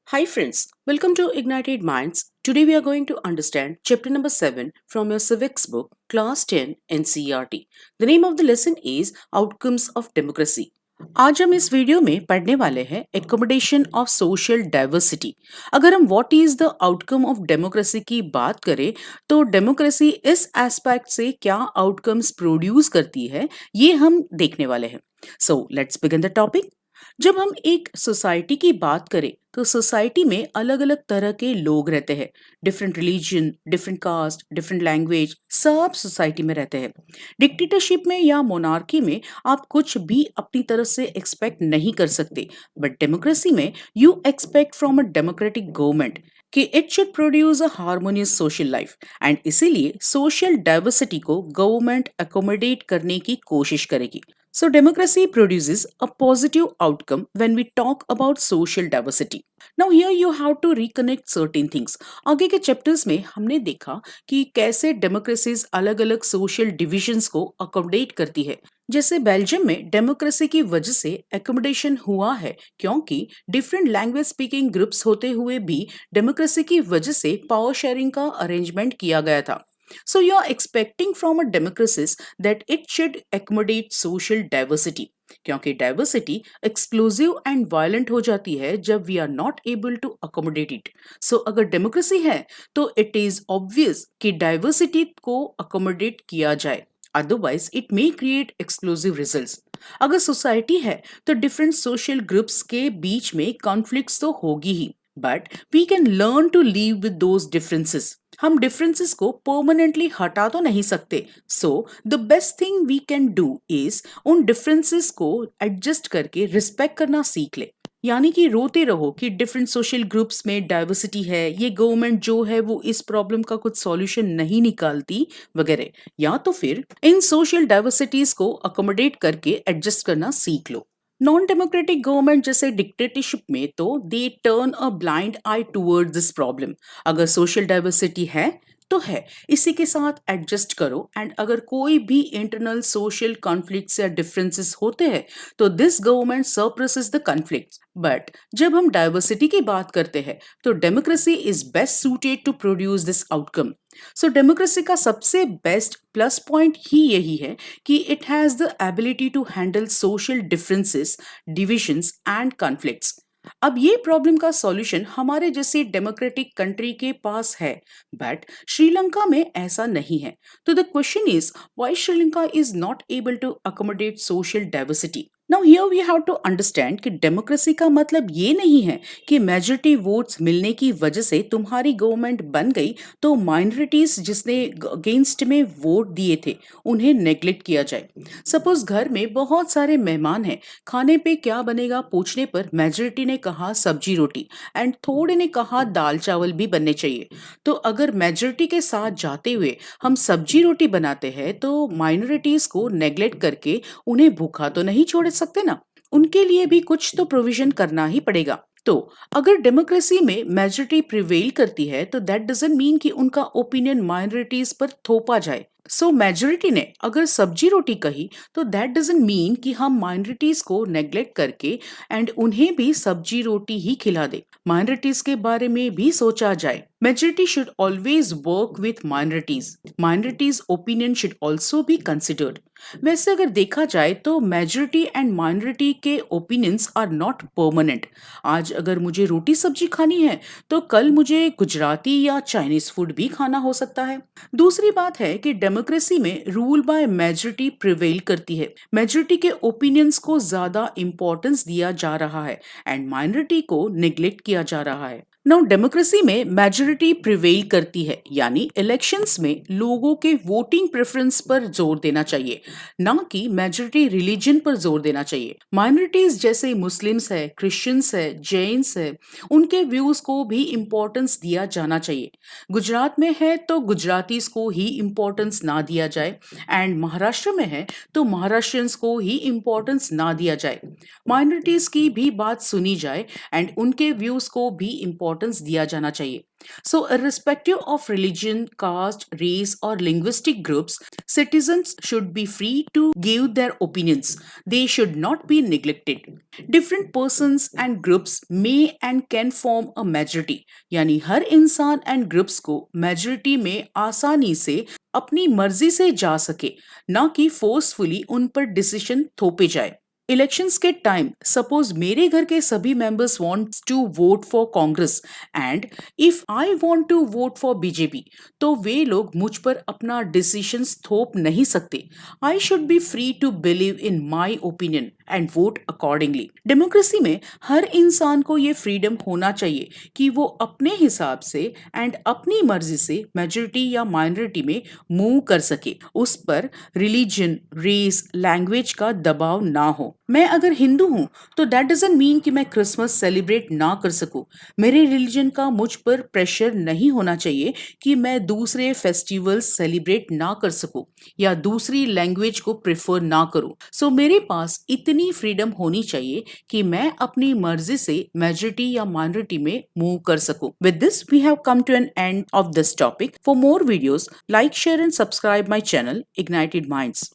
Hi friends, welcome to Ignited Minds. Today we are going to understand chapter number 7 from your civics book, class 10 NCERT. The name of the lesson is Outcomes of Democracy. आज हम इस video में पढ़ने वाले हैं accommodation of social diversity. अगर हम what is the outcome of democracy की बात करें तो डेमोक्रेसी इस एस्पेक्ट से क्या आउटकम्स प्रोड्यूस करती है ये हम देखने वाले हैं। So let's begin the topic. जब हम एक सोसाइटी की बात करें तो सोसाइटी में अलग अलग तरह के लोग रहते हैं। Different religion, different caste, different language, सब सोसाइटी में रहते हैं। डिक्टेटरशिप में या मोनार्की में आप कुछ भी अपनी तरफ से एक्सपेक्ट नहीं कर सकते, बट डेमोक्रेसी में you expect from a democratic government कि it should produce a harmonious social life and इसीलिए सोशल डाइवर्सिटी को गवर्नमेंट अकोमोडेट करने की कोशिश करेगी। So, democracy produces a positive outcome when we talk about social diversity. Now, here you have to reconnect certain things. आगे के chapters में हमने देखा कि कैसे डेमोक्रेसीज अलग अलग सोशल डिविजन्स को अकोमोडेट करती है। जैसे बेल्जियम में डेमोक्रेसी की वजह से एकोमोडेशन हुआ है क्योंकि डिफरेंट लैंग्वेज स्पीकिंग ग्रुप्स होते हुए भी डेमोक्रेसी की वजह से पावर शेयरिंग का अरेंजमेंट किया गया था। So you are expecting from a democracy that it should accommodate social diversity क्योंकि डाइवर्सिटी एक्सक्लूसिव एंड वायलेंट हो जाती है जब we are not able to accommodate it. So अगर डेमोक्रेसी है तो इट इज ऑब्वियस कि डाइवर्सिटी को अकोमोडेट किया जाए, otherwise it may create exclusive results. अगर सोसाइटी है तो डिफरेंट सोशल ग्रुप्स के बीच में कॉन्फ्लिक्ट्स तो होगी ही, but we can learn to live with those differences. हम डिफरेंसेस को परमानेंटली हटा तो नहीं सकते। So the best thing we can do is उन डिफरेंसेस को एडजस्ट करके रिस्पेक्ट करना सीख ले। यानी कि रोते रहो कि डिफरेंट सोशल ग्रुप्स में डाइवर्सिटी है, ये गवर्नमेंट जो है वो इस प्रॉब्लम का कुछ सॉल्यूशन नहीं निकालती वगैरह, या तो फिर इन सोशल डाइवर्सिटीज को अकोमोडेट करके एडजस्ट करना सीख लो। नॉन डेमोक्रेटिक गवर्नमेंट जैसे डिक्टेटरशिप में तो they turn a blind I toward this problem. अगर सोशल डाइवर्सिटी है तो है, इसी के साथ एडजस्ट करो, एंड अगर कोई भी इंटरनल सोशल कॉन्फ्लिक्ट्स या डिफरेंसेस होते हैं तो this government suppresses the conflicts. But जब हम डाइवर्सिटी की बात करते हैं तो democracy is best suited to produce this outcome. So democracy का सबसे बेस्ट प्लस पॉइंट ही यही है कि it has the ability to handle social differences, divisions and conflicts. अब ये प्रॉब्लम का सॉल्यूशन हमारे जैसे डेमोक्रेटिक कंट्री के पास है, बट श्रीलंका में ऐसा नहीं है। तो the question is why Sri Lanka is not able to accommodate social diversity. Now here we have to understand कि डेमोक्रेसी का मतलब ये नहीं है कि मेजॉरिटी वोट्स मिलने की वजह से तुम्हारी गवर्नमेंट बन गई तो माइनॉरिटीज जिसने अगेंस्ट में वोट दिए थे उन्हें नेग्लेक्ट किया जाए। सपोज घर में बहुत सारे मेहमान हैं, खाने पे क्या बनेगा पूछने पर मेजॉरिटी ने कहा सब्जी रोटी एंड थोड़े ने कहा दाल चावल भी बनने चाहिए। तो अगर मेजॉरिटी के साथ जाते हुए हम सब्जी रोटी बनाते हैं तो माइनॉरिटीज को नेग्लेक्ट करके उन्हें भूखा तो नहीं छोड़ सकते ना, उनके लिए भी कुछ तो प्रोविजन करना ही पड़ेगा। तो अगर डेमोक्रेसी में मेजॉरिटी प्रिवेल करती है तो दैट डजंट मीन कि उनका ओपिनियन माइनॉरिटीज पर थोपा जाए। सो मेजॉरिटी ने अगर सब्जी रोटी कही तो दैट डजंट मीन कि हम माइनॉरिटीज को नेग्लेक्ट करके एंड उन्हें भी सब्जी रोटी ही खिला दे। माइनॉरिटीज के बारे में भी सोचा जाए। Majority should always work with minorities. Minorities' opinion should also be considered. वैसे अगर देखा जाए तो मेजॉरिटी एंड माइनॉरिटी के ओपिनियंस आर नॉट परमानेंट। आज अगर मुझे रोटी सब्जी खानी है तो कल मुझे गुजराती या चाइनीज फूड भी खाना हो सकता है। दूसरी बात है कि डेमोक्रेसी में रूल बाय मेजॉरिटी प्रिवेल करती है। मेजॉरिटी के ओपिनियंस को ज्यादा इंपॉर्टेंस दिया जा रहा है एंड माइनॉरिटी को निग्लेक्ट किया जा रहा है। नाउ डेमोक्रेसी में मेजॉरिटी प्रिवेल करती है, यानी इलेक्शंस में लोगों के वोटिंग प्रेफरेंस पर जोर देना चाहिए, ना कि मेजॉरिटी रिलीजन पर जोर देना चाहिए। माइनॉरिटीज जैसे मुस्लिम्स है, क्रिश्चियंस है, जैन्स है, उनके व्यूज को भी इम्पोर्टेंस दिया जाना चाहिए। गुजरात में है तो गुजरातीज को ही इम्पोर्टेंस ना दिया जाए, एंड महाराष्ट्र में है तो महाराष्ट्रियंस को ही इम्पोर्टेंस ना दिया जाए। माइनॉरिटीज की भी बात सुनी जाए एंड उनके व्यूज को भी इम्पोर्टेंस इम्पोर्टेंस दिया जाना चाहिए. So, irrespective of religion, caste, race, or linguistic groups, citizens should be free to give their opinions. They should not be neglected. Different persons and groups may and can form a majority. यानी हर इंसान and groups को majority में आसानी से अपनी मर्जी से जा सके, ना कि फोर्सफुली उन पर डिसीजन थोपे जाए. इलेक्शंस के टाइम सपोज मेरे घर के सभी members wants to vote for Congress and if I want to vote for BJP, तो वे लोग मुझ पर अपना डिसीजंस थोप नहीं सकते. I should be free to believe in my opinion and vote accordingly. Democracy में हर इंसान को ये फ्रीडम होना चाहिए कि वो अपने हिसाब से एंड अपनी मर्जी से मेजोरिटी या माइनॉरिटी में मूव कर सके. उस पर रिलीजन, रेस, लैंग्वेज का दबाव ना हो. मैं अगर हिंदू हूं तो दैट डजंट मीन कि मैं क्रिसमस सेलिब्रेट ना कर सकूं. मेरे रिलीजन का मुझ पर प्रेशर नहीं होना चाहिए कि मैं दूसरे फेस्टिवल्स सेलिब्रेट ना कर सकूं या दूसरी लैंग्वेज को प्रेफर ना करूं. सो मेरे पास इतनी फ्रीडम होनी चाहिए कि मैं अपनी मर्जी से मेजोरिटी या माइनॉरिटी में मूव कर सकूं. With this we have come to an end of this topic. For more videos, like, share and subscribe my channel Ignited Minds.